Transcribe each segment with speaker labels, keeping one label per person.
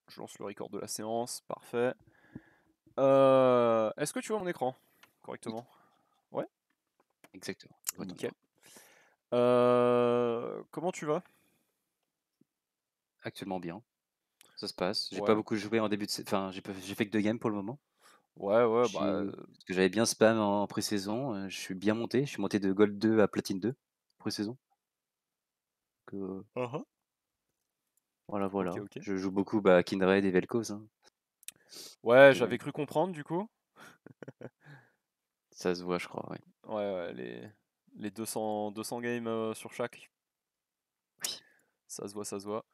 Speaker 1: Je lance le record de la séance, parfait. Est-ce que tu vois mon écran correctement? Ouais,
Speaker 2: Exactement. Je vois ton
Speaker 1: nickel.
Speaker 2: écran.
Speaker 1: Comment tu vas?
Speaker 2: Actuellement bien, ça se passe. J'ai pas
Speaker 1: Ouais,
Speaker 2: beaucoup joué en début de enfin, j'ai fait que 2 games pour le moment.
Speaker 1: ouais,
Speaker 2: Je
Speaker 1: bah,
Speaker 2: suis Parce que j'avais bien spam en pré-saison, je suis bien monté. Je suis monté de Gold 2 à Platine 2 pré-saison. Que
Speaker 1: Mmh.
Speaker 2: voilà,
Speaker 1: OK,
Speaker 2: voilà.
Speaker 1: OK.
Speaker 2: Je joue beaucoup, bah, Kindred et Vel'Koz, hein.
Speaker 1: Ouais,
Speaker 2: De
Speaker 1: j'avais cru comprendre du coup.
Speaker 2: Ça se voit, je crois, ouais.
Speaker 1: Ouais, ouais, les 200 games, sur chaque,
Speaker 2: Oui,
Speaker 1: ça se voit, ça se voit.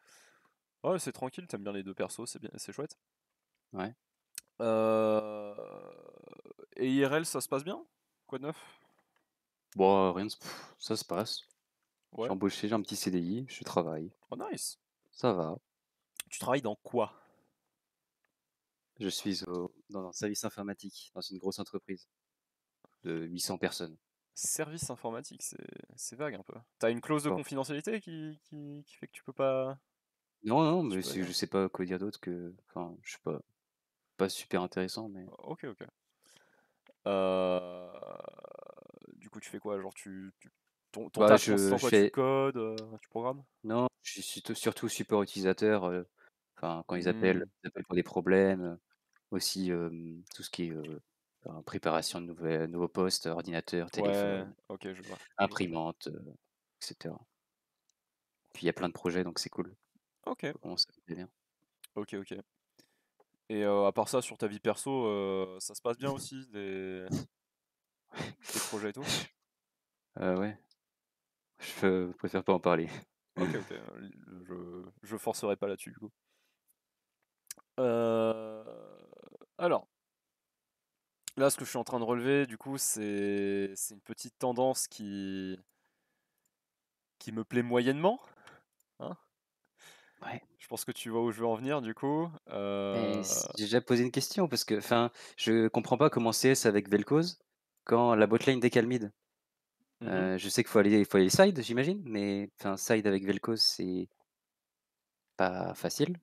Speaker 1: Ouais, c'est tranquille, tu aimes bien les 2 persos, c'est bien, c'est chouette.
Speaker 2: ouais.
Speaker 1: Heu et IRL, ça se passe bien? Quoi de neuf?
Speaker 2: Bon, rien de ça se passe. Je suis
Speaker 1: Ouais?
Speaker 2: embauché, j'ai un petit CDI, je travaille,
Speaker 1: Oh nice!
Speaker 2: ça va.
Speaker 1: Tu travailles dans quoi?
Speaker 2: Je suis dans un service informatique dans une grosse entreprise de 800 personnes.
Speaker 1: Service informatique, c'est vague un peu. T'as une clause de
Speaker 2: Bon.
Speaker 1: confidentialité qui fait que tu peux pas
Speaker 2: Non, non,
Speaker 1: tu
Speaker 2: mais
Speaker 1: peux pas
Speaker 2: c'est
Speaker 1: dire?
Speaker 2: je sais pas quoi dire d'autre que enfin, je sais pas super intéressant, mais
Speaker 1: OK, OK. Heu, du coup, tu fais quoi? Genre ton
Speaker 2: bah,
Speaker 1: taf consiste
Speaker 2: je
Speaker 1: en
Speaker 2: je
Speaker 1: quoi? Tu
Speaker 2: fais
Speaker 1: codes, tu programmes?
Speaker 2: non, je suis surtout support utilisateur, enfin, quand
Speaker 1: Mmh.
Speaker 2: ils appellent pour des problèmes, aussi, tout ce qui est, préparation de nouveaux postes, ordinateur,
Speaker 1: Ouais,
Speaker 2: téléphone,
Speaker 1: OK, je vois, je vois.
Speaker 2: imprimante, et cetera. Puis il y a plein de projets donc c'est cool.
Speaker 1: OK,
Speaker 2: Ça commence à me bien.
Speaker 1: OK, OK. Et à part ça, sur ta vie perso, ça se passe bien aussi, des projets et tout?
Speaker 2: Ouais, je préfère pas en parler.
Speaker 1: OK, OK, je forcerai pas là-dessus, du coup. Heu, alors, là, ce que je suis en train de relever, du coup, c'est une petite tendance qui me plaît moyennement, hein.
Speaker 2: Ouais.
Speaker 1: Je pense que tu vois où je veux en venir, du coup.
Speaker 2: Mais j'ai déjà posé une question parce que, enfin, je comprends pas comment CS avec Vel'Koz quand la botlane décale mid.
Speaker 1: Mmh.
Speaker 2: Je sais il faut aller side, j'imagine, mais enfin side avec Vel'Koz, c'est pas facile.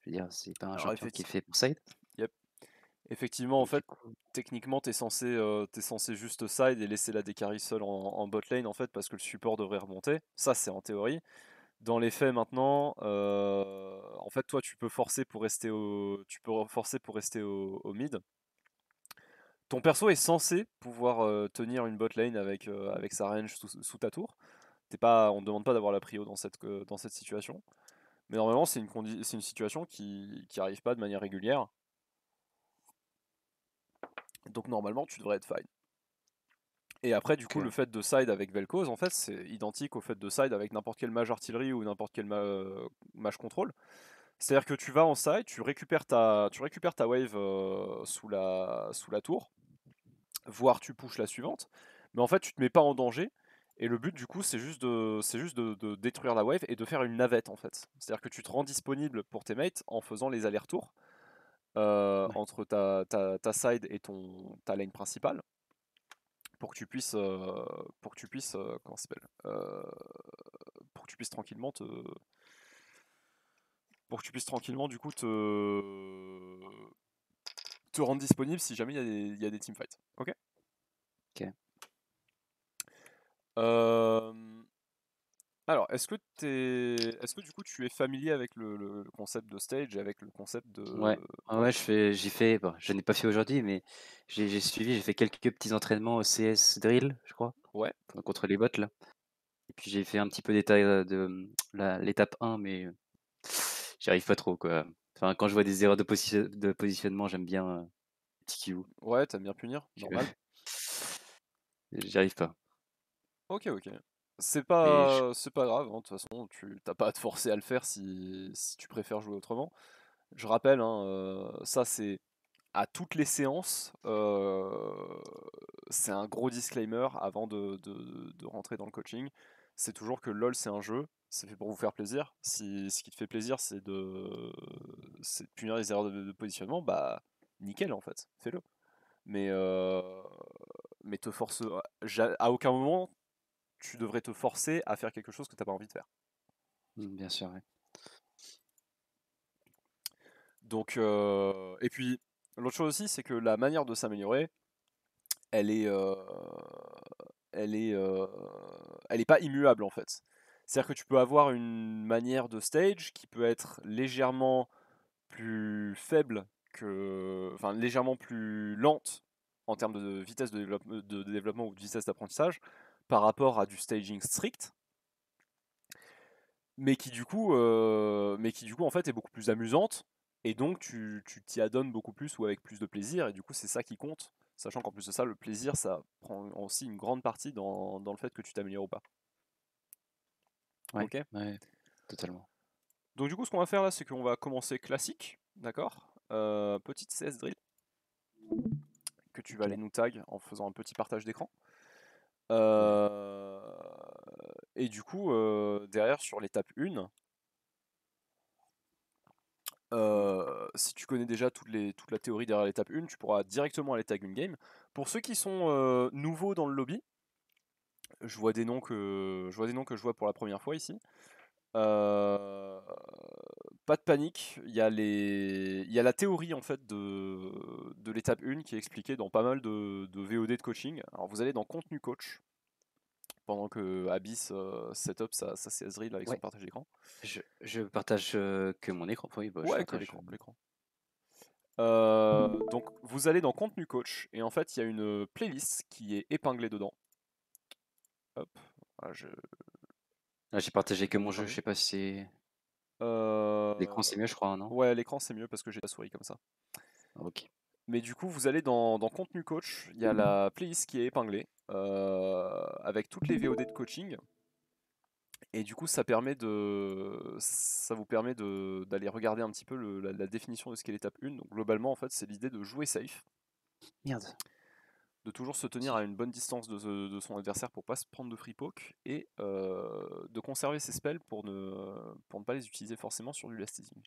Speaker 2: Je veux dire, c'est pas un
Speaker 1: Alors
Speaker 2: champion qui est fait pour side.
Speaker 1: yep, effectivement, en
Speaker 2: Et du
Speaker 1: fait,
Speaker 2: coup,
Speaker 1: techniquement, tu censé juste side et laisser la décarry seule en bot lane, en fait, parce que le support devrait remonter. Ça, c'est en théorie. Dans les faits maintenant, en fait, toi, tu peux forcer pour rester au mid. Ton perso est censé pouvoir tenir une bot lane avec sa range sous ta tour. On ne demande pas d'avoir la prio dans cette situation. Mais normalement, c'est une situation qui arrive pas de manière régulière. Donc normalement, tu devrais être fine. Et après, du coup,
Speaker 2: OK.
Speaker 1: le fait de side avec Vel'Koz, en fait, c'est identique au fait de side avec n'importe quel mage artillerie ou n'importe quel mage contrôle. C'est-à-dire que tu vas en side, tu récupères ta wave sous la tour, voire tu pushes la suivante, mais en fait tu te mets pas en danger. Et le but du coup c'est juste de détruire la wave et de faire une navette en fait. C'est-à-dire que tu te rends disponible pour tes mates en faisant les allers-retours
Speaker 2: Ouais,
Speaker 1: entre ta side et ta lane principale pour que tu puisses comment ça s'appelle pour que tu puisses tranquillement du coup te rendre disponible si jamais il y a des teamfights. Ok.
Speaker 2: OK.
Speaker 1: Euh, Alors, est-ce que du coup tu es familier avec le concept de stage et avec le concept de...
Speaker 2: Ouais. Ah
Speaker 1: Ouais,
Speaker 2: ouais, j'ai fait bon, je n'ai pas fait aujourd'hui, mais j'ai fait quelques petits entraînements au CS Drill, je crois,
Speaker 1: ouais,
Speaker 2: enfin, contre les bots là. Et puis j'ai fait un petit peu d'état de, l'étape 1, mais j'y arrive pas trop, quoi. Enfin, quand je vois des erreurs de positionnement, j'aime bien, TQ.
Speaker 1: ouais, t'aimes bien punir,
Speaker 2: Que
Speaker 1: normal.
Speaker 2: j'y arrive pas.
Speaker 1: Ok, ok.
Speaker 2: Mais
Speaker 1: C'est pas grave, hein, de toute façon, tu t'as pas à te forcer à le faire si tu préfères jouer autrement. Je rappelle, hein, ça c'est à toutes les séances, c'est un gros disclaimer avant de rentrer dans le coaching. C'est toujours que LoL c'est un jeu, c'est fait pour vous faire plaisir. Si ce qui te fait plaisir c'est de punir les erreurs de positionnement, bah nickel en fait, fais-le. Mais, mais à aucun moment tu devrais te forcer à faire quelque chose que t'as pas envie de faire.
Speaker 2: bien sûr, ouais.
Speaker 1: Donc, et puis, l'autre chose aussi, c'est que la manière de s'améliorer, elle est, euh, elle est, euh, elle est pas immuable en fait. C'est-à-dire que tu peux avoir une manière de stage qui peut être légèrement plus faible enfin légèrement plus lente en termes de vitesse de développement ou de vitesse d'apprentissage par rapport à du staging strict, mais qui du coup en fait est beaucoup plus amusante et donc tu t'y adonnes beaucoup plus ou avec plus de plaisir et du coup c'est ça qui compte, sachant qu'en plus de ça le plaisir ça prend aussi une grande partie dans le fait que tu t'améliores ou pas.
Speaker 2: Ouais,
Speaker 1: Ok.
Speaker 2: ouais, totalement.
Speaker 1: Donc du coup ce qu'on va faire là c'est qu'on va commencer classique, d'accord. Petite CS drill que tu vas
Speaker 2: Ok.
Speaker 1: aller nous tag en faisant un petit partage d'écran.
Speaker 2: Ouais.
Speaker 1: Euh, et du coup, derrière sur l'étape 1, si tu connais déjà toute la théorie derrière l'étape 1, tu pourras directement aller tag une game. Pour ceux qui sont nouveaux dans le lobby, je vois des noms que je vois pour la première fois ici. Euh, Pas de panique, il y a la théorie en fait de l'étape 1 qui est expliquée dans pas mal de VOD de coaching. Alors vous allez dans contenu coach pendant que Abyss setup sa CS Reel avec son
Speaker 2: Ouais,
Speaker 1: partage d'écran.
Speaker 2: je partage que mon écran. Oui, bah, je
Speaker 1: Ouais, que
Speaker 2: partage.
Speaker 1: l'écran. Donc vous allez dans contenu coach et en fait il y a une playlist qui est épinglée dedans. Hop, voilà,
Speaker 2: Là, j'ai partagé que
Speaker 1: je vais
Speaker 2: mon jeu. Je
Speaker 1: l'épargner.
Speaker 2: sais pas si c'est
Speaker 1: Euh,
Speaker 2: l'écran, c'est mieux, je crois, non?
Speaker 1: Ouais, l'écran c'est mieux parce que j'ai la souris comme ça.
Speaker 2: Ok.
Speaker 1: Mais du coup, vous allez dans contenu coach, il y a la playlist qui est épinglée avec toutes les VOD de coaching. Et du coup, ça vous permet d'aller regarder un petit peu la définition de ce qu'est l'étape 1. Donc globalement, en fait, c'est l'idée de jouer safe,
Speaker 2: Merde.
Speaker 1: de toujours se tenir
Speaker 2: Si.
Speaker 1: à une bonne distance de son adversaire pour pas se prendre de free poke et de conserver ses spells pour ne pas les utiliser forcément sur du last teasing.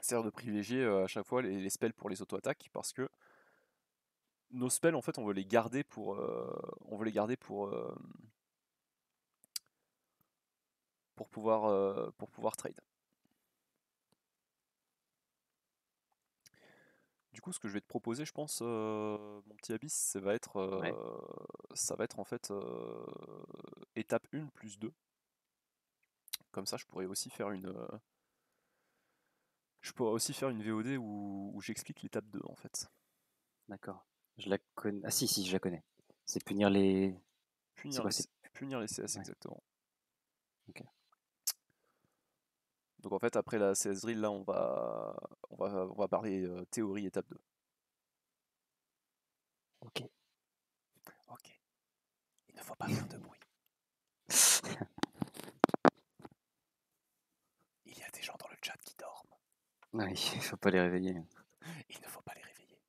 Speaker 1: C'est-à-dire de privilégier à chaque fois les spells pour les auto-attaques parce que nos spells, en fait, on veut les garder pour pouvoir trade. Du coup, ce que je vais te proposer, je pense, mon petit Abyss,
Speaker 2: Ouais.
Speaker 1: ça va être en fait étape 1 plus 2. Comme ça, je pourrais aussi faire une VOD où j'explique l'étape 2 en fait.
Speaker 2: D'accord. Je la connais. Ah si, si, je la connais. C'est punir les. C'est
Speaker 1: Punir
Speaker 2: quoi?
Speaker 1: les,
Speaker 2: C'est.
Speaker 1: punir les CS
Speaker 2: Ouais.
Speaker 1: exactement.
Speaker 2: Ok.
Speaker 1: Donc en fait, après la CS Drill, là, on va parler théorie étape 2.
Speaker 2: Ok.
Speaker 1: Ok, il ne faut pas faire de bruit. Il y a des gens dans le chat qui dorment.
Speaker 2: Ouais, il faut pas les réveiller.
Speaker 1: Il ne faut pas les réveiller.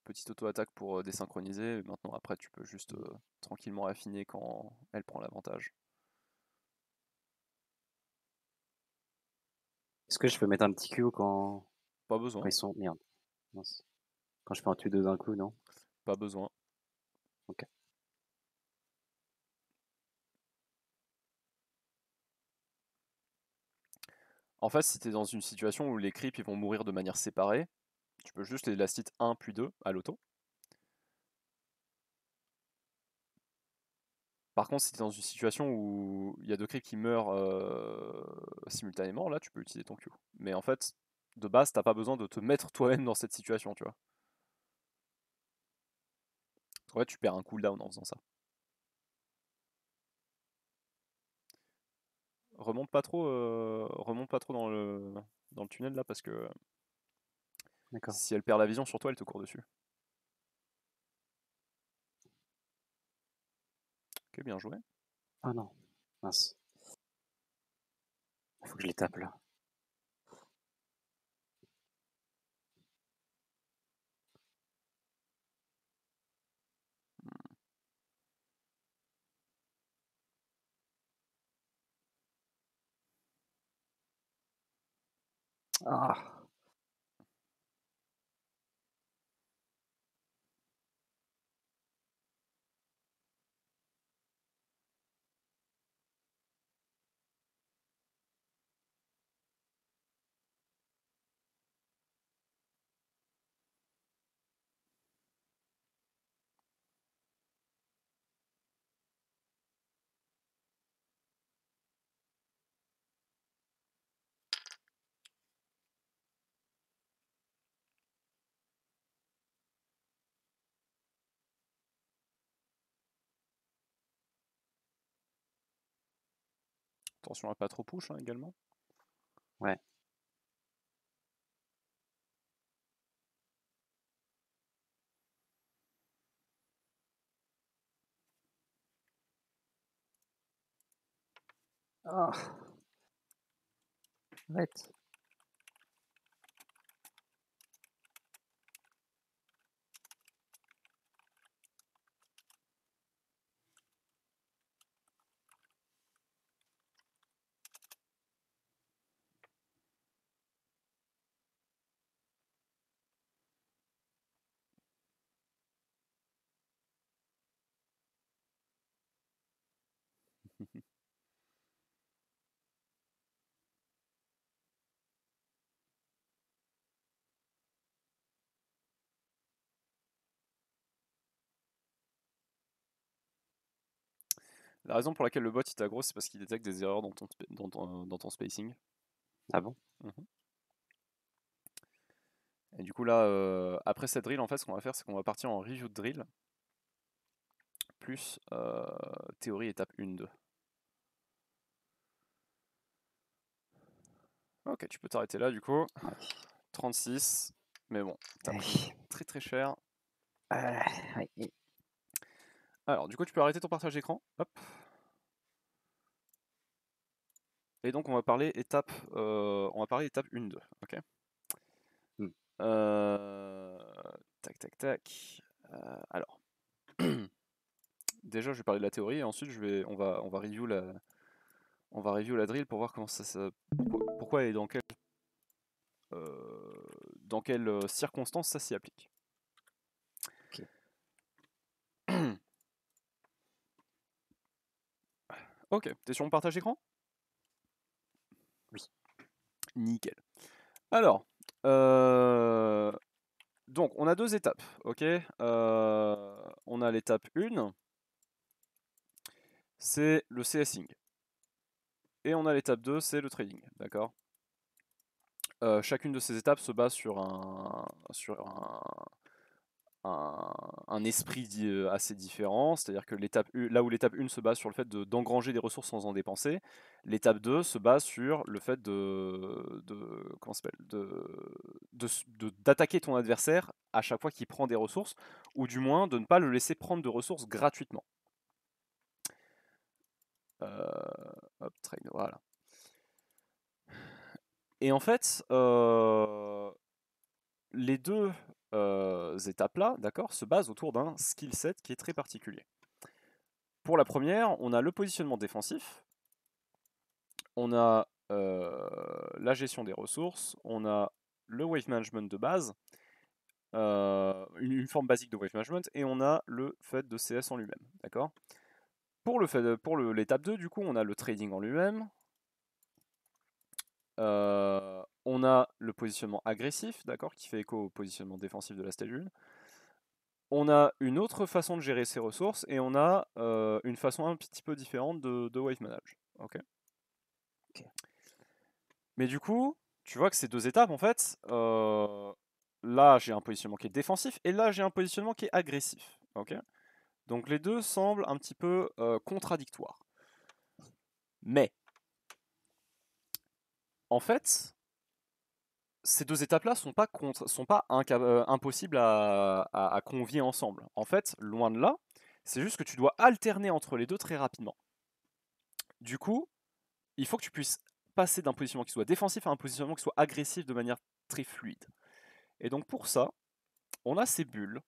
Speaker 1: Petite auto-attaque pour désynchroniser. Maintenant, après, tu peux juste tranquillement affiner quand elle prend l'avantage.
Speaker 2: Est-ce que je peux mettre un petit Q
Speaker 1: Pas
Speaker 2: quand
Speaker 1: besoin,
Speaker 2: ils sont. Merde. Mince. Quand je fais un Q2 d'un coup, non?
Speaker 1: pas besoin.
Speaker 2: Ok.
Speaker 1: En fait, si tu es dans une situation où les creeps ils vont mourir de manière séparée, tu peux juste les last hit 1 puis 2 à l'auto. Par contre, si tu es dans une situation où il y a deux creeps qui meurent simultanément, là tu peux utiliser ton Q. Mais en fait, de base, t'as pas besoin de te mettre toi-même dans cette situation, tu vois. En fait, tu perds un cooldown en faisant ça. Remonte pas trop dans le tunnel là parce que
Speaker 2: D'accord.
Speaker 1: si elle perd la vision sur toi, elle te court dessus. Ok, bien joué.
Speaker 2: Ah non. Mince. Il faut que je les tape là. Ah.
Speaker 1: Attention à pas trop push hein, également.
Speaker 2: Ouais. Ah. Arrête.
Speaker 1: La raison pour laquelle le bot il t'aggro, c'est parce qu'il détecte des erreurs dans ton spacing.
Speaker 2: Ah bon?
Speaker 1: Mhm. Et du coup là, après cette drill, en fait, ce qu'on va faire, c'est qu'on va partir en review de drill, plus théorie étape 1-2. Ok, tu peux t'arrêter là du coup.
Speaker 2: Ouais.
Speaker 1: 36, mais bon, t'as pris
Speaker 2: Ouais.
Speaker 1: très très cher.
Speaker 2: Ouais.
Speaker 1: Alors du coup, tu peux arrêter ton partage d'écran. Hop. Et donc on va parler étape 1-2, ok.
Speaker 2: Hmm.
Speaker 1: Tac tac tac. Alors, déjà je vais parler de la théorie et ensuite on va review la drill pour voir comment pourquoi et dans quelles circonstances ça s'y applique.
Speaker 2: Ok.
Speaker 1: Ok, t'es sur mon partage d'écran?
Speaker 2: Oui.
Speaker 1: Nickel. Alors, donc on a deux étapes, ok. On a l'étape 1, c'est le CSing. Et on a l'étape 2, c'est le trading, d'accord. Chacune de ces étapes se base sur un esprit assez différent, c'est-à-dire que là où l'étape 1 se base sur le fait d'engranger des ressources sans en dépenser, l'étape 2 se base sur le fait comment ça s'appelle, d'attaquer ton adversaire à chaque fois qu'il prend des ressources, ou du moins de ne pas le laisser prendre de ressources gratuitement. Hop, trade, voilà. Et en fait, les deux étapes-là, d'accord, se basent autour d'un skill set qui est très particulier. Pour la première, on a le positionnement défensif, on a la gestion des ressources, on a le wave management de base, une forme basique de wave management, et on a le fait de CS en lui-même, d'accord. Pour l'étape 2, du coup, on a le trading en lui-même, on a le positionnement agressif, d'accord, qui fait écho au positionnement défensif de la stage 1. On a une autre façon de gérer ses ressources et on a une façon un petit peu différente de wave manage. Ok. Mais du coup, tu vois que ces deux étapes, en fait, là j'ai un positionnement qui est défensif et là j'ai un positionnement qui est agressif. Ok. Donc les deux semblent un petit peu contradictoires. Mais, en fait, ces deux étapes-là sont pas impossibles à convier ensemble. En fait, loin de là, c'est juste que tu dois alterner entre les deux très rapidement. Du coup, il faut que tu puisses passer d'un positionnement qui soit défensif à un positionnement qui soit agressif de manière très fluide. Et donc pour ça, on a ces bulles,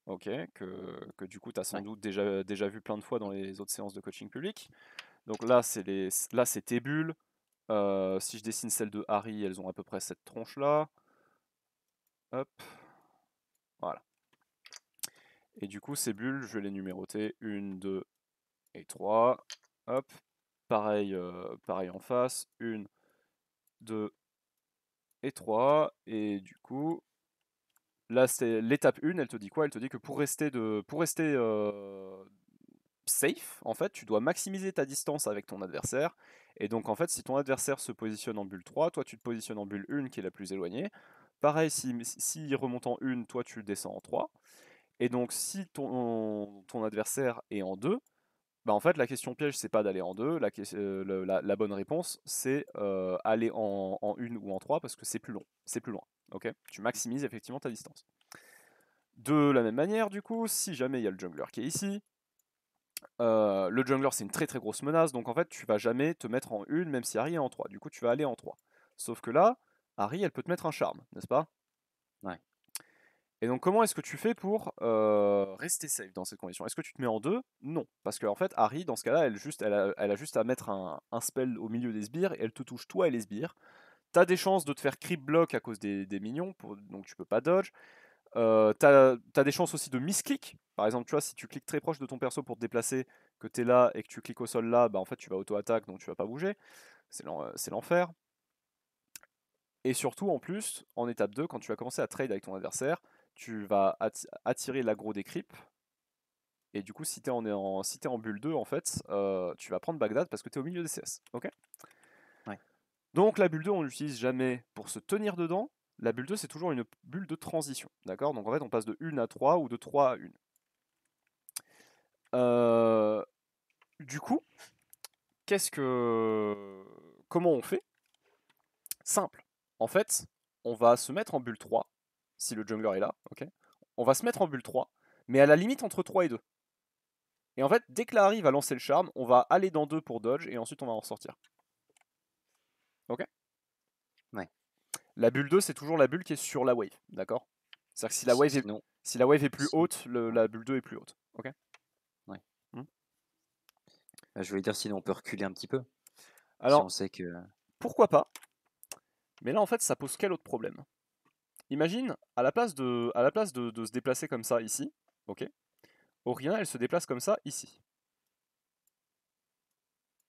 Speaker 1: ok, que du coup tu as sans
Speaker 2: Ouais.
Speaker 1: doute déjà vu plein de fois dans les autres séances de coaching public. Donc là, c'est tes bulles. Si je dessine celle de Harry, elles ont à peu près cette tronche-là. Hop, voilà. Et du coup, ces bulles, je vais les numéroter. 1, 2 et 3. Hop, pareil, pareil en face. 1, 2 et 3. Et du coup, là, c'est l'étape 1, elle te dit quoi? Elle te dit que pour rester safe, en fait, tu dois maximiser ta distance avec ton adversaire. Et donc, en fait, si ton adversaire se positionne en bulle 3, toi, tu te positionnes en bulle 1, qui est la plus éloignée. Pareil, s'il remonte en 1, toi, tu descends en 3. Et donc, si ton adversaire est en 2, bah en fait, la question piège, c'est pas d'aller en 2. La bonne réponse, c'est aller en 1 ou en 3 parce que c'est plus long, c'est plus loin. Ok, tu maximises effectivement ta distance. De la même manière, du coup, si jamais il y a le jungler qui est ici, le jungler c'est une très très grosse menace, donc en fait tu vas jamais te mettre en 1 même si Harry est en 3. Du coup, tu vas aller en 3. Sauf que là, Harry, elle peut te mettre un charme, n'est-ce pas?
Speaker 2: Ouais.
Speaker 1: Et donc comment est-ce que tu fais pour rester safe dans cette condition? Est-ce que tu te mets en 2? Non. Parce qu'en fait, Harry, dans ce cas-là, elle a juste à mettre un spell au milieu des sbires, et elle te touche toi et les sbires. T'as des chances de te faire creep block à cause des minions, donc tu peux pas dodge. T'as des chances aussi de misclick. Par exemple, tu vois, si tu cliques très proche de ton perso pour te déplacer, que t'es là et que tu cliques au sol là, bah en fait tu vas auto-attaque, donc tu vas pas bouger. C'est l'enfer. Et surtout, en plus, en étape 2, quand tu vas commencer à trade avec ton adversaire, tu vas attirer l'aggro des creeps. Et du coup, si t'es en bulle 2, en fait, tu vas prendre Bagdad parce que t'es au milieu des CS. Ok.
Speaker 2: Ouais.
Speaker 1: Donc la bulle 2, on l'utilise jamais pour se tenir dedans. La bulle 2, c'est toujours une bulle de transition. D'accord. Donc en fait, on passe de 1 à 3 ou de 3 à 1. Du coup, comment on fait? Simple. En fait, on va se mettre en bulle 3, si le jungler est là, ok. On va se mettre en bulle 3, mais à la limite entre 3 et 2. Et en fait, dès que Larry va lancer le charme, on va aller dans 2 pour dodge, et ensuite on va en ressortir. Ok.
Speaker 2: Ouais.
Speaker 1: La bulle 2, c'est toujours la bulle qui est sur la wave, d'accord. C'est-à-dire que
Speaker 2: Sinon,
Speaker 1: si la wave est plus
Speaker 2: si-
Speaker 1: haute,
Speaker 2: ouais.
Speaker 1: la bulle 2 est plus haute. Ok.
Speaker 2: Ouais.
Speaker 1: Hmm.
Speaker 2: Je voulais dire, sinon on peut reculer un petit peu. Si on
Speaker 1: Alors,
Speaker 2: sait que.
Speaker 1: pourquoi pas? Mais là, en fait, ça pose quel autre problème? Imagine, à la place de se déplacer comme ça ici, ok, Oriana, elle se déplace comme ça ici.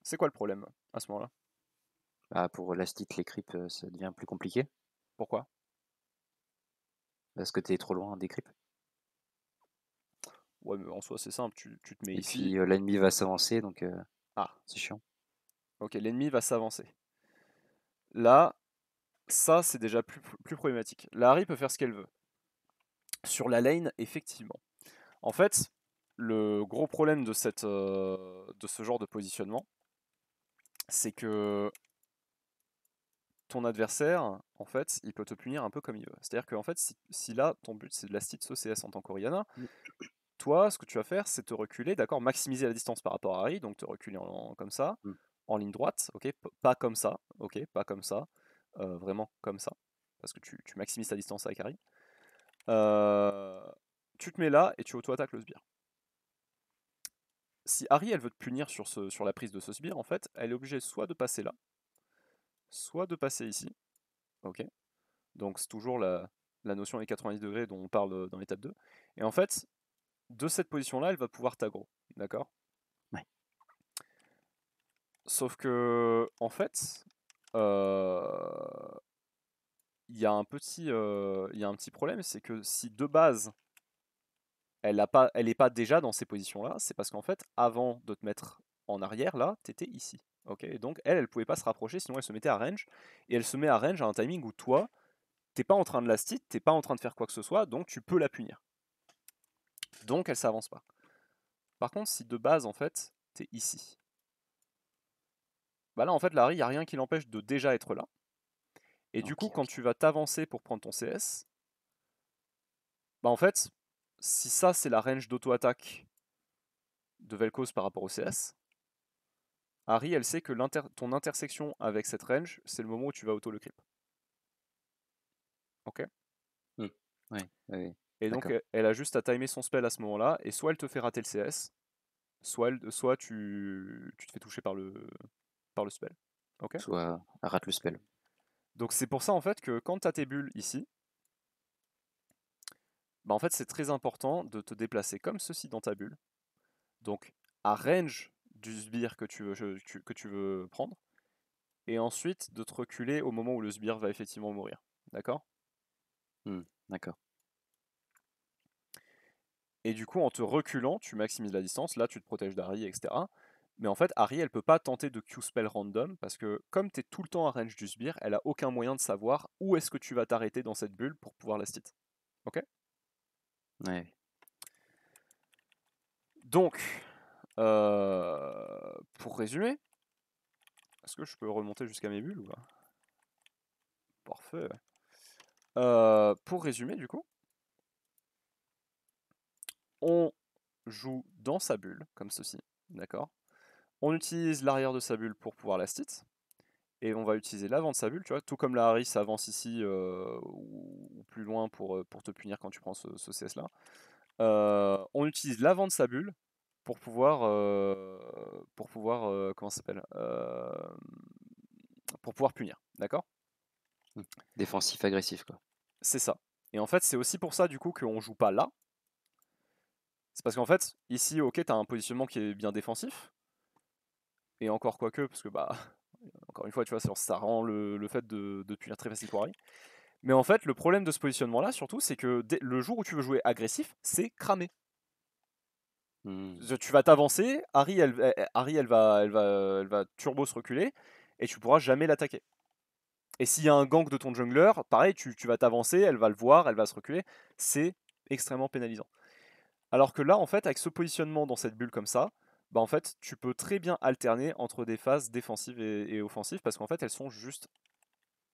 Speaker 1: C'est quoi le problème à ce moment-là?
Speaker 2: Bah, pour Lastit, les creeps, ça devient plus compliqué.
Speaker 1: Pourquoi?
Speaker 2: Parce que t'es trop loin des creeps.
Speaker 1: Ouais, mais en soi, c'est simple, tu te mets
Speaker 2: Et
Speaker 1: ici.
Speaker 2: puis l'ennemi va s'avancer, donc
Speaker 1: Ah,
Speaker 2: c'est chiant.
Speaker 1: ok, l'ennemi va s'avancer. Là, ça, c'est déjà plus problématique. La Harry peut faire ce qu'elle veut. Sur la lane, effectivement. En fait, le gros problème de ce genre de positionnement, c'est que ton adversaire, en fait, il peut te punir un peu comme il veut. C'est-à-dire que en fait, si là, ton but c'est de last hit ce CS en tant qu'Oriana,
Speaker 2: Mm.
Speaker 1: toi, ce que tu vas faire, c'est te reculer, d'accord, maximiser la distance par rapport à Harry, donc te reculer comme ça,
Speaker 2: Mm.
Speaker 1: en ligne droite, ok, pas comme ça, ok, pas comme ça, vraiment comme ça, parce que tu maximises ta distance avec Harry. Euh, Tu te mets là et tu auto-attaques le sbire. Si Harry, elle veut te punir sur la prise de ce sbire, en fait, elle est obligée soit de passer là, soit de passer ici, ok. Donc c'est toujours la notion des 90 degrés dont on parle dans l'étape 2. Et en fait, de cette position-là, elle va pouvoir t'aggro, d'accord.
Speaker 2: Ouais.
Speaker 1: Sauf que, en fait, il y a un petit problème, c'est que si de base, elle n'est pas déjà dans ces positions-là, c'est parce qu'en fait, avant de te mettre en arrière, là, t'étais ici. Ok. Et donc, elle pouvait pas se rapprocher, sinon elle se mettait à range. Et elle se met à range à un timing où toi, t'es pas en train de last hit, t'es pas en train de faire quoi que ce soit, donc tu peux la punir. Donc, elle s'avance pas. Par contre, si de base, en fait, t'es ici, bah là, en fait, Larry, il n'y a rien qui l'empêche de déjà être là. Et du coup,
Speaker 2: Ok,
Speaker 1: quand
Speaker 2: ok.
Speaker 1: tu vas t'avancer pour prendre ton CS, bah en fait, si ça, c'est la range d'auto-attaque de Vel'Koz par rapport au CS, Harry, elle sait que ton intersection avec cette range, c'est le moment où tu vas auto le creep. Ok.
Speaker 2: Mm. Ouais, ouais,
Speaker 1: Et donc,
Speaker 2: d'accord.
Speaker 1: elle a juste à timer son spell à ce moment-là, et soit elle te fait rater le CS, soit tu te fais toucher par le spell. Ok.
Speaker 2: soit rate le spell.
Speaker 1: Donc c'est pour ça en fait que quand tu as tes bulles ici, bah en fait c'est très important de te déplacer comme ceci dans ta bulle. Donc à range du sbire que tu veux prendre, et ensuite de te reculer au moment où le sbire va effectivement mourir. D'accord?
Speaker 2: D'accord.
Speaker 1: Et du coup, en te reculant, tu maximises la distance, là tu te protèges d'Harry, etc. Mais en fait, Harry, elle peut pas tenter de Q-spell random, parce que comme tu es tout le temps à range du sbire, elle a aucun moyen de savoir où est-ce que tu vas t'arrêter dans cette bulle pour pouvoir la stit. Ok?
Speaker 2: Ouais.
Speaker 1: Donc, pour résumer, est-ce que je peux remonter jusqu'à mes bulles ou pas? Parfait. Pour résumer, du coup, on joue dans sa bulle, comme ceci, d'accord? On utilise l'arrière de sa bulle pour pouvoir la stit, et on va utiliser l'avant de sa bulle, tu vois, tout comme la Harry s'avance ici ou plus loin pour te punir quand tu prends ce CS là. On utilise l'avant de sa bulle pour pouvoir comment ça s'appelle pour pouvoir punir, d'accord?
Speaker 2: Mmh. Défensif, agressif, quoi.
Speaker 1: C'est ça. Et en fait, c'est aussi pour ça du coup qu'on joue pas là. C'est parce qu'en fait, ici, ok, t'as un positionnement qui est bien défensif, et encore quoique, parce que bah, encore une fois, tu vois, ça rend le fait de punir très facile pour Harry. Mais en fait, le problème de ce positionnement-là, surtout, c'est que le jour où tu veux jouer agressif, c'est cramé.
Speaker 2: Mmh.
Speaker 1: Tu vas t'avancer, Harry, elle va turbo se reculer, et tu pourras jamais l'attaquer. Et s'il y a un gank de ton jungler, pareil, tu vas t'avancer, elle va le voir, elle va se reculer. C'est extrêmement pénalisant. Alors que là, en fait, avec ce positionnement dans cette bulle comme ça, bah en fait, tu peux très bien alterner entre des phases défensives et offensives, parce qu'en fait, elles sont juste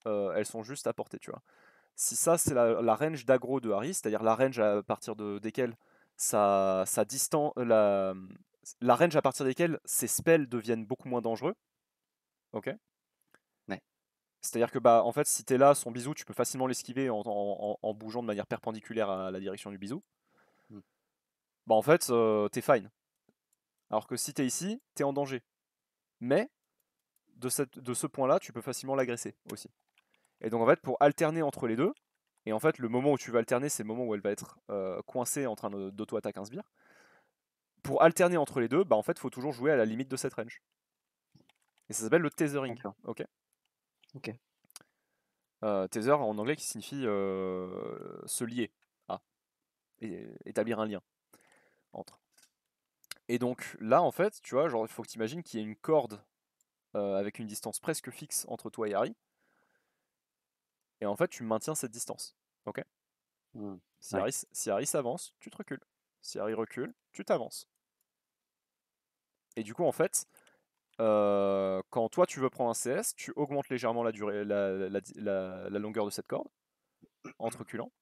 Speaker 1: à portée, tu vois. Si ça, c'est la range d'aggro de Harry, c'est-à-dire la range à partir desquelles sa distance, la range à partir desquelles ses spells deviennent beaucoup moins dangereux, ok?
Speaker 2: Ouais.
Speaker 1: C'est-à-dire que bah en fait, si t'es là, son bisou, tu peux facilement l'esquiver en bougeant de manière perpendiculaire à la direction du bisou.
Speaker 2: Mmh.
Speaker 1: Bah en fait, t'es fine. Alors que si t'es ici, t'es en danger. Mais de ce point-là, tu peux facilement l'agresser aussi. Et donc en fait, pour alterner entre les deux, et en fait le moment où tu vas alterner, c'est le moment où elle va être coincée en train d'auto-attaque un sbire. Pour alterner entre les deux, bah en fait, faut toujours jouer à la limite de cette range. Et ça s'appelle le tethering.
Speaker 2: D'accord.
Speaker 1: Ok.
Speaker 2: OK.
Speaker 1: Tether en anglais qui signifie se lier à, et établir un lien entre. Et donc là, en fait, tu vois, genre, il faut que tu imagines qu'il y ait une corde avec une distance presque fixe entre toi et Harry. Et en fait, tu maintiens cette distance. Ok.
Speaker 2: Mmh. Ouais.
Speaker 1: Si Harry s'avance, tu te recules. Si Harry recule, tu t'avances. Et du coup, en fait, quand toi tu veux prendre un CS, tu augmentes légèrement la durée, la longueur de cette corde en te reculant.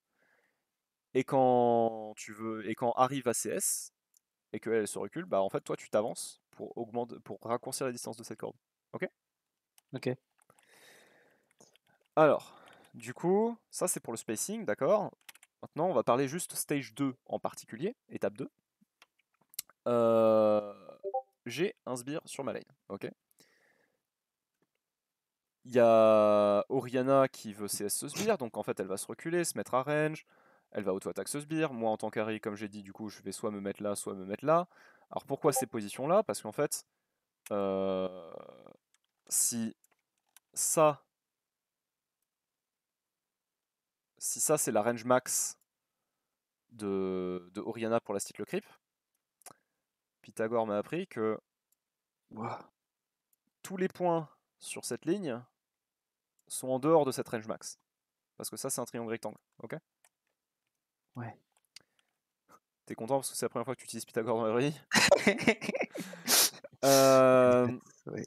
Speaker 1: Et quand Harry va CS et qu'elle se recule, bah en fait toi tu t'avances pour raccourcir la distance de cette corde. Ok?
Speaker 2: OK.
Speaker 1: Alors, du coup, ça c'est pour le spacing, d'accord? Maintenant, on va parler juste stage 2 en particulier, étape 2. Euh, j'ai un sbire sur ma lane, ok? Il y a Oriana qui veut CS ce sbire, donc en fait elle va se reculer, se mettre à range, elle va auto-attaque ce sbire. Moi en tant qu'Harry, comme j'ai dit, du coup je vais soit me mettre là, soit me mettre là. Alors pourquoi ces positions-là? Parce qu'en fait, euh, si ça, si ça c'est la range max de Oriana pour la stick le creep, Pythagore m'a appris que
Speaker 2: Wouah.
Speaker 1: tous les points sur cette ligne sont en dehors de cette range max. Parce que ça c'est un triangle rectangle, ok?
Speaker 2: Ouais.
Speaker 1: T'es content parce que c'est la première fois que tu utilises Pythagore dans la vraie vie? Euh,
Speaker 2: Ouais.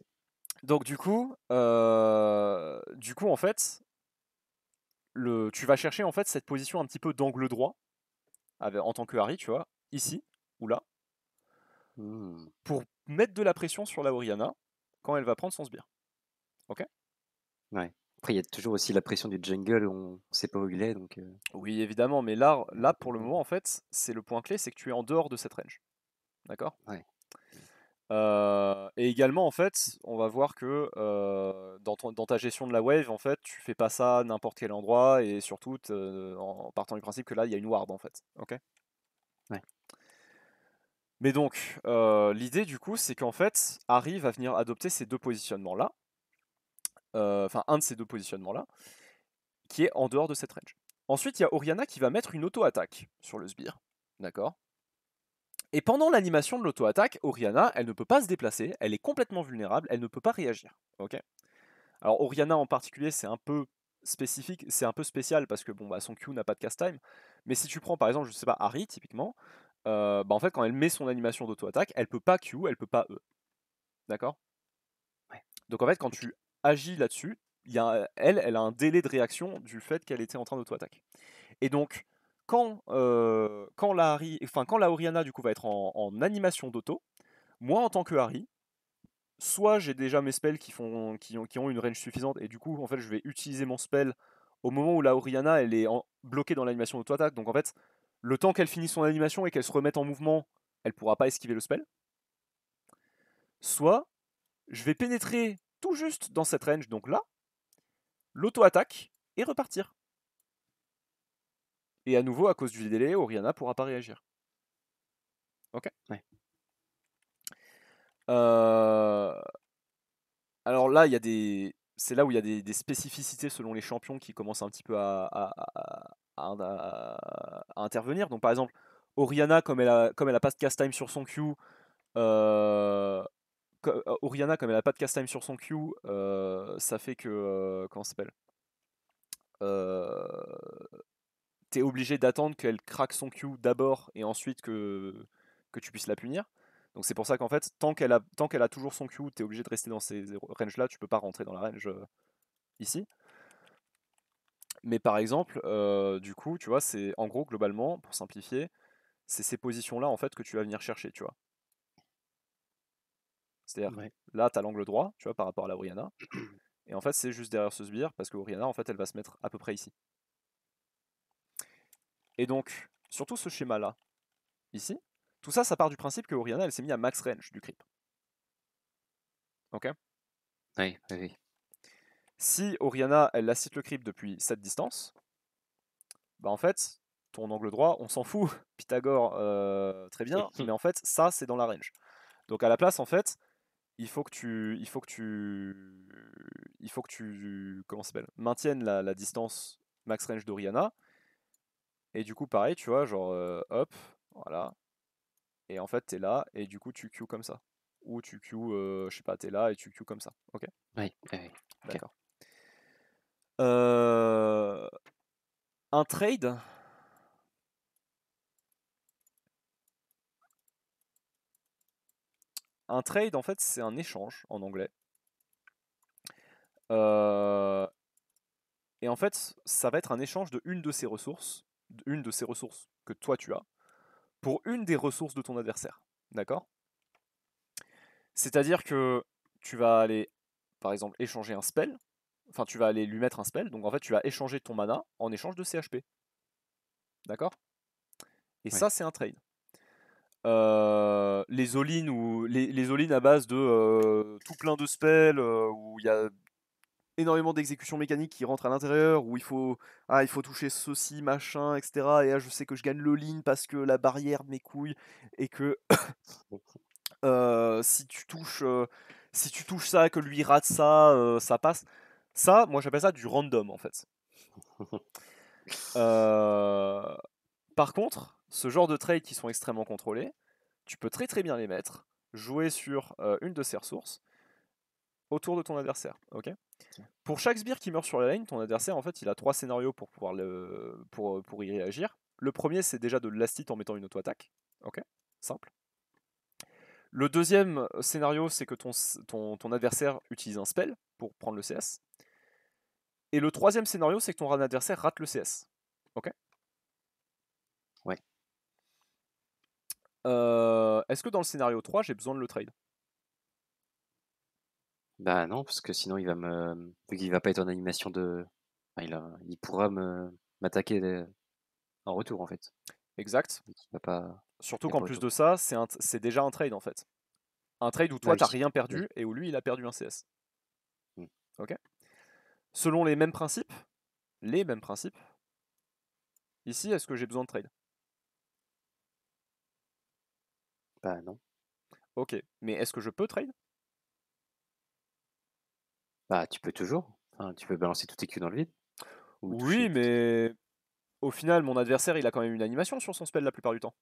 Speaker 1: Donc du coup en fait, tu vas chercher en fait cette position un petit peu d'angle droit en tant que Harry, tu vois, ici ou là,
Speaker 2: Mmh.
Speaker 1: pour mettre de la pression sur la Oriana quand elle va prendre son sbire. Ok?
Speaker 2: Ouais. Après, il y a toujours aussi la pression du jungle, on sait pas où il est, donc
Speaker 1: Oui, évidemment, mais là pour le moment en fait, c'est le point clé, c'est que tu es en dehors de cette range. D'accord?
Speaker 2: ouais.
Speaker 1: Et également, en fait, on va voir que dans ta gestion de la wave, en fait, tu fais pas ça à n'importe quel endroit et surtout en partant du principe que là, il y a une ward en fait. Ok.
Speaker 2: Ouais.
Speaker 1: Mais donc, l'idée du coup, c'est qu'en fait, Harry va venir adopter ces deux positionnements-là, enfin un de ces deux positionnements-là, qui est en dehors de cette range. Ensuite, il y a Oriana qui va mettre une auto-attaque sur le sbire. D'accord. Et pendant l'animation de l'auto-attaque, Oriana, elle ne peut pas se déplacer, elle est complètement vulnérable, elle ne peut pas réagir. Ok. Alors Oriana en particulier, c'est un peu spécifique, c'est un peu spécial parce que bon, bah, son Q n'a pas de cast time. Mais si tu prends par exemple, je sais pas, Harry typiquement, bah, en fait quand elle met son animation d'auto-attaque, elle peut pas Q, elle peut pas E. D'accord.
Speaker 2: Ouais.
Speaker 1: Donc en fait quand
Speaker 2: Ok.
Speaker 1: tu agis là-dessus, elle a un délai de réaction du fait qu'elle était en train d'auto-attaque. Et donc quand la Oriana du coup va être en animation d'auto, moi en tant que Harry, soit j'ai déjà mes spells qui ont une range suffisante et du coup en fait je vais utiliser mon spell au moment où la Oriana elle est bloquée dans l'animation d'auto-attaque, donc en fait le temps qu'elle finisse son animation et qu'elle se remette en mouvement, elle pourra pas esquiver le spell. Soit je vais pénétrer tout juste dans cette range, donc là, l'auto-attaque et repartir. Et à nouveau à cause du délai, Oriana pourra pas réagir. Ok.
Speaker 2: Ouais.
Speaker 1: Euh, Alors là, il y a c'est là où il y a des spécificités selon les champions qui commencent un petit peu à intervenir. Donc par exemple, Oriana, comme elle a pas de cast time sur son Q, Oriana, comme elle a pas de cast time sur son Q, ça fait que comment ça s'appelle, euh, t'es obligé d'attendre qu'elle craque son Q d'abord et ensuite que tu puisses la punir. Donc c'est pour ça qu'en fait, tant qu'elle a toujours son Q, t'es obligé de rester dans ces ranges là, tu peux pas rentrer dans la range ici. Mais par exemple, du coup, tu vois, c'est en gros, globalement, pour simplifier, c'est ces positions-là en fait que tu vas venir chercher, tu vois. C'est-à-dire,
Speaker 2: Ouais.
Speaker 1: là, tu as l'angle droit, tu vois, par rapport à la Oriana. Et en fait, c'est juste derrière ce sbire, parce que Oriana, en fait, elle va se mettre à peu près ici. Et donc, surtout ce schéma-là, ici, tout ça, ça part du principe que Oriana, elle s'est mise à max range du creep. Ok.
Speaker 2: Ouais, ouais, ouais.
Speaker 1: Si Oriana, elle assiste le creep depuis cette distance, bah en fait, ton angle droit, on s'en fout, Pythagore, très bien, mais en fait, ça, c'est dans la range. Donc à la place, en fait, il faut que tu, comment ça s'appelle, maintiennes la distance max range d'Oriana. Et du coup, pareil, tu vois, genre, hop, voilà. Et en fait, t'es là, et du coup, tu Q comme ça. Ou tu Q, je sais pas, t'es là et tu Q comme ça. Ok,
Speaker 2: Ouais, ouais, ouais. Ok.
Speaker 1: d'accord. Euh, un trade. Un trade, en fait, c'est un échange en anglais. Euh, et en fait, ça va être un échange de une de ces ressources que toi tu as, pour une des ressources de ton adversaire. D'accord. C'est-à-dire que tu vas aller, par exemple, échanger un spell. Enfin, tu vas aller lui mettre un spell. Donc en fait, tu vas échanger ton mana en échange de CHP. D'accord. Et
Speaker 2: Ouais.
Speaker 1: ça, c'est un trade. Les all-in ou les all-in à base de tout plein de spells où il y a énormément d'exécutions mécaniques qui rentrent à l'intérieur, où il faut toucher ceci, machin, etc. Et là, je sais que je gagne le lean parce que la barrière de mes couilles et que si si tu touches ça, que lui rate ça, ça passe. Ça, moi j'appelle ça du random en fait. Euh, Par contre, ce genre de trades qui sont extrêmement contrôlés, tu peux très très bien les mettre, jouer sur une de ces ressources autour de ton adversaire. Ok. Pour chaque sbire qui meurt sur la lane, ton adversaire en fait il a trois scénarios pour pouvoir pour y réagir. Le premier c'est déjà de last hit en mettant une auto-attaque. Ok. Simple. Le deuxième scénario c'est que ton adversaire utilise un spell pour prendre le CS. Et le troisième scénario c'est que ton adversaire rate le CS. Ok.
Speaker 2: Ouais.
Speaker 1: Est-ce que dans le scénario 3 j'ai besoin de le trade?
Speaker 2: Bah non, parce que sinon il va vu qu'il va pas être en animation de. Enfin, il pourra m'attaquer en retour en fait.
Speaker 1: Exact.
Speaker 2: Donc il va pas.
Speaker 1: Surtout
Speaker 2: Il a
Speaker 1: qu'en
Speaker 2: pas
Speaker 1: plus
Speaker 2: auto.
Speaker 1: de ça, c'est déjà un trade en fait. Un trade où
Speaker 2: Ah
Speaker 1: toi,
Speaker 2: oui.
Speaker 1: t'as rien
Speaker 2: Oui.
Speaker 1: perdu et où lui, il a perdu un CS.
Speaker 2: Mm.
Speaker 1: Ok. Selon les mêmes principes, ici, est-ce que j'ai besoin de trade?
Speaker 2: Bah non.
Speaker 1: Ok, mais est-ce que je peux trade?
Speaker 2: Bah tu peux toujours. Enfin, tu peux balancer tous tes Q dans le vide. Ou toucher
Speaker 1: Oui,
Speaker 2: tous tes...
Speaker 1: mais au final, mon adversaire, il a quand même une animation sur son spell la plupart du temps.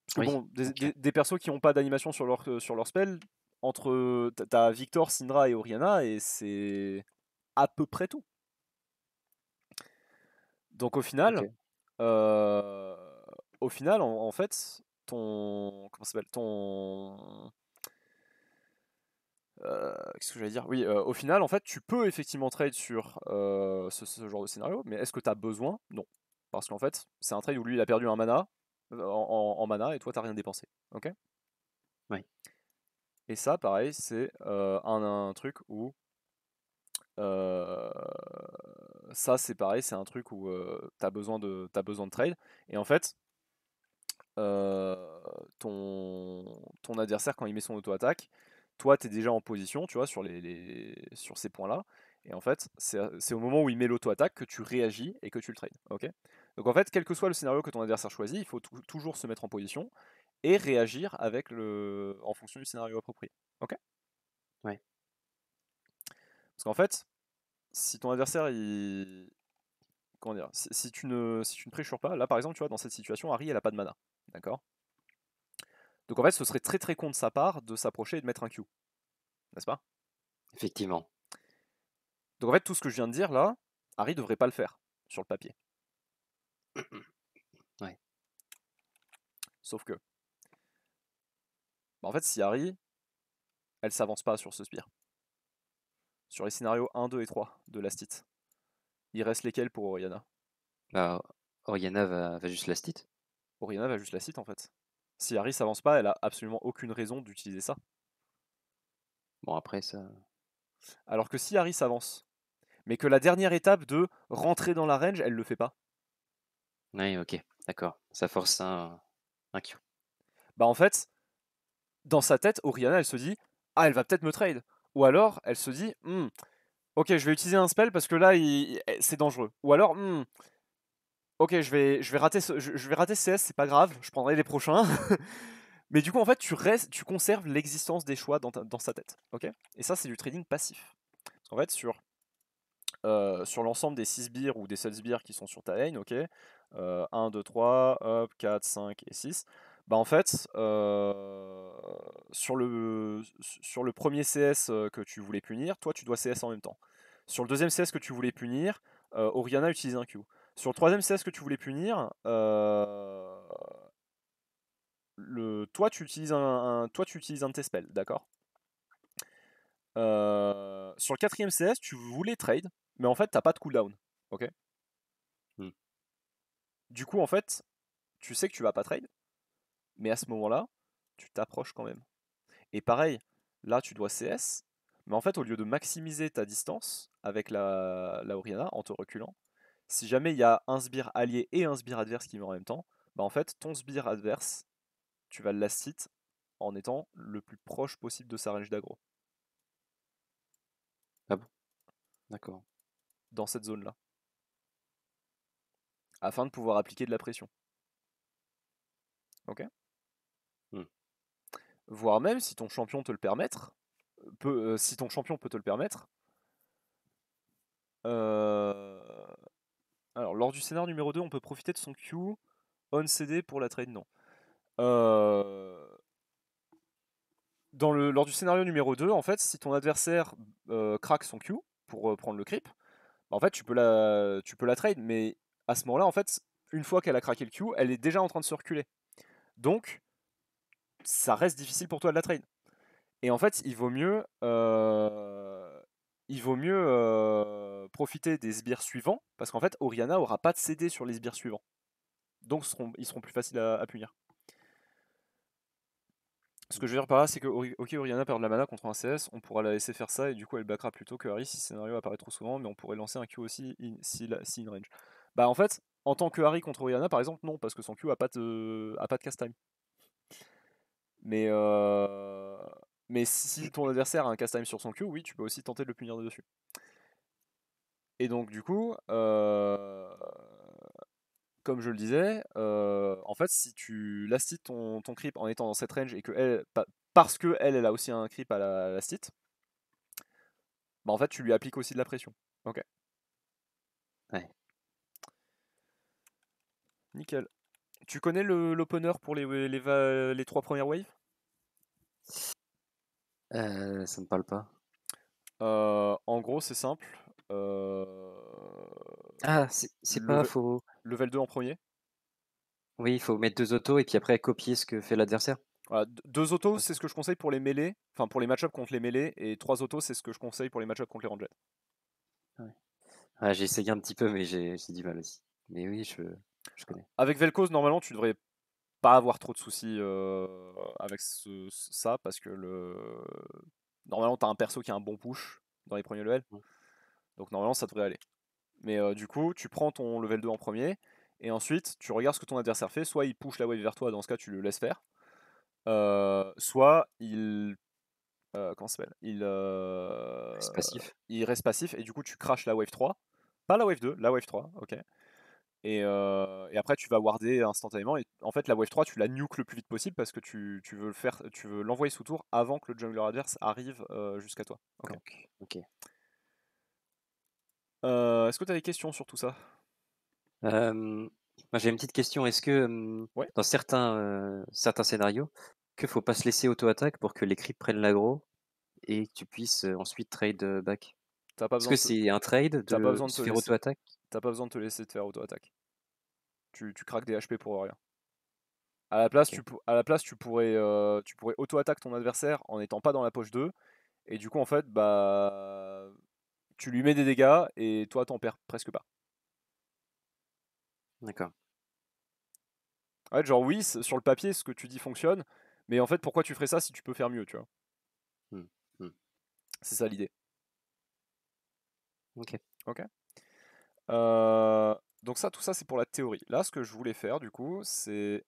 Speaker 1: Parce que
Speaker 2: Oui,
Speaker 1: bon, des,
Speaker 2: ok.
Speaker 1: des- des persos qui n'ont pas d'animation sur leur spell, t'as Victor, Syndra et Oriana, et c'est à peu près tout. Donc
Speaker 2: Ok.
Speaker 1: euh, au final, en fait, comment ça s'appelle, qu'est-ce que j'allais dire? Oui, au final, en fait, tu peux effectivement trade sur ce genre de scénario, mais est-ce que tu as besoin? Non. Parce qu'en fait, c'est un trade où lui, il a perdu un mana, en mana, et toi, t'as rien dépensé. Ok?
Speaker 2: Oui.
Speaker 1: Et ça, pareil, c'est un truc où... euh, ça, c'est pareil, c'est un truc où t'as besoin de trade. Et en fait, euh, ton adversaire, quand il met son auto-attaque, toi, tu es déjà en position, tu vois, sur ces points-là. Et en fait, c'est au moment où il met l'auto-attaque que tu réagis et que tu le trades. Ok. Donc en fait, quel que soit le scénario que ton adversaire choisit, il faut toujours se mettre en position et réagir en fonction du scénario approprié. Ok.
Speaker 2: Ouais.
Speaker 1: Parce qu'en fait, si ton adversaire, comment dire, si tu ne pressures pas, là par exemple, tu vois, dans cette situation, Harry, elle a pas de mana. D'accord. Donc en fait, ce serait très très con de sa part de s'approcher et de mettre un Q, n'est-ce pas?
Speaker 2: Effectivement.
Speaker 1: Donc en fait, tout ce que je viens de dire là, Harry devrait pas le faire sur le papier.
Speaker 2: Ouais.
Speaker 1: Sauf que, bah, en fait, si Harry, elle s'avance pas sur ce sbire, sur les scénarios 1, 2 et 3 de Lastit, il reste lesquels pour Oriana?
Speaker 2: Bah, Oriana va juste last hit.
Speaker 1: Oriana va juste Lastit en fait. Si Harry s'avance pas, elle a absolument aucune raison d'utiliser ça.
Speaker 2: Bon, après, ça...
Speaker 1: Alors que si Harry s'avance, mais que la dernière étape de rentrer dans la range, elle le fait pas,
Speaker 2: Oui, ok. D'accord. Ça force un Q.
Speaker 1: bah en fait, dans sa tête, Oriana, elle se dit, ah, elle va peut-être me trade. Ou alors, elle se dit, ok, je vais utiliser un spell parce que là, c'est dangereux. Ou alors, ok, je vais rater, je vais rater CS, c'est pas grave, je prendrai les prochains. Mais du coup, en fait, tu conserves l'existence des choix dans sa tête. Ok. Et ça, c'est du trading passif. Parce qu'en fait, sur l'ensemble des 6 sbires ou des 7 sbires qui sont sur ta lane, ok, 1, 2, 3, hop, 4, 5 et 6, bah en fait, sur le premier CS que tu voulais punir, toi tu dois CS en même temps. Sur le deuxième CS que tu voulais punir, Oriana utilise un Q. Sur le troisième CS que tu voulais punir, toi tu utilises un de tes spells, d'accord. Sur le quatrième CS, tu voulais trade, mais en fait t'as pas de cooldown, ok.
Speaker 2: Hmm.
Speaker 1: Du coup, en fait, tu sais que tu vas pas trade, mais à ce moment-là, tu t'approches quand même. Et pareil, là, tu dois CS, mais en fait, au lieu de maximiser ta distance avec la Oriana en te reculant, si jamais il y a un sbire allié et un sbire adverse qui meurt en même temps, bah en fait, ton sbire adverse, tu vas le last hit en étant le plus proche possible de sa range d'aggro,
Speaker 2: Ah bon? D'accord.
Speaker 1: dans cette zone-là, afin de pouvoir appliquer de la pression. Ok.
Speaker 2: Hmm.
Speaker 1: Voire même si ton champion te le permettre, si ton champion peut te le permettre, euh, alors, lors du scénario numéro 2, on peut profiter de son Q on CD pour la trade, non. Euh, lors du scénario numéro 2, en fait, si ton adversaire craque son Q pour prendre le creep, bah, en fait, tu peux la trade, mais à ce moment-là, en fait, une fois qu'elle a craqué le Q, elle est déjà en train de se reculer. Donc, ça reste difficile pour toi de la trade. Et en fait, il vaut mieux profiter des sbires suivants, parce qu'en fait, Oriana aura pas de CD sur les sbires suivants. Donc, ils seront plus faciles à punir. Ce que je veux dire par là, c'est que, ok, Oriana perd de la mana contre un CS, on pourra la laisser faire ça et du coup elle backera plutôt que Harry si le scénario apparaît trop souvent, mais on pourrait lancer un Q aussi si in range. Bah en fait, en tant que Harry contre Oriana par exemple, non, parce que son Q a pas de cast time. Mais, mais si ton adversaire a un cast time sur son Q, oui, tu peux aussi tenter de le punir de dessus. Et donc du coup, comme je le disais, en fait, si tu lastit ton creep en étant dans cette range et que elle, parce que elle a aussi un creep à la lastit, bah en fait, tu lui appliques aussi de la pression. Ok,
Speaker 2: Ouais.
Speaker 1: nickel. Tu connais l'opener pour les 3 premières waves?
Speaker 2: Ça me parle pas.
Speaker 1: En gros, c'est simple.
Speaker 2: Ah, c'est pas
Speaker 1: Level,
Speaker 2: faut.
Speaker 1: level 2 en premier.
Speaker 2: Oui, il faut mettre 2 autos et puis après copier ce que fait l'adversaire.
Speaker 1: Voilà, 2 autos,
Speaker 2: Ouais.
Speaker 1: c'est ce que je conseille pour les mêlées, enfin pour les match-up contre les mêlées, et 3 autos, c'est ce que je conseille pour les match-up contre les ranged.
Speaker 2: Ouais. Ah, j'ai essayé un petit peu, mais j'ai du mal aussi. Mais oui, je connais.
Speaker 1: Avec Vel'Koz, normalement, tu devrais pas avoir trop de soucis avec ça, parce que normalement, tu as un perso qui a un bon push dans les premiers levels,
Speaker 2: Mm.
Speaker 1: donc normalement, ça devrait aller. Mais du coup, tu prends ton level 2 en premier, et ensuite, tu regardes ce que ton adversaire fait, soit il push la wave vers toi, dans ce cas, tu le laisses faire, soit comment ça s'appelle
Speaker 2: C'est passif.
Speaker 1: il reste passif, et du coup, tu crashes la wave 3, pas la wave 2, la wave 3, ok. Et après tu vas warder instantanément et en fait la wave 3 tu la nuke le plus vite possible parce que tu veux tu veux l'envoyer sous tour avant que le jungler adverse arrive jusqu'à toi. Ok.
Speaker 2: Ok.
Speaker 1: Est-ce que tu as des questions sur tout ça?
Speaker 2: Moi, j'ai une petite question. Est-ce que
Speaker 1: Ouais.
Speaker 2: dans certains scénarios, que faut pas se laisser auto-attaque pour que les creeps prennent l'aggro et que tu puisses ensuite trade back?
Speaker 1: T'as pas
Speaker 2: Est-ce que
Speaker 1: besoin de te,
Speaker 2: c'est un trade
Speaker 1: t'as pas
Speaker 2: de
Speaker 1: besoin de te
Speaker 2: se faire
Speaker 1: laisser
Speaker 2: auto-attaque?
Speaker 1: t'as pas besoin de te laisser te faire auto-attaque. Tu craques des HP pour rien. À la place
Speaker 2: Ok,
Speaker 1: tu pourrais auto-attaque ton adversaire en n'étant pas dans la poche 2 et du coup en fait bah tu lui mets des dégâts et toi t'en perds presque pas.
Speaker 2: d'accord.
Speaker 1: Ouais, genre oui, sur le papier, ce que tu dis fonctionne, mais en fait, pourquoi tu ferais ça si tu peux faire mieux, tu vois?
Speaker 2: Hmm, hmm.
Speaker 1: C'est ça l'idée.
Speaker 2: Ok.
Speaker 1: Ok. Donc ça, tout ça, c'est pour la théorie. Là, ce que je voulais faire, du coup, c'est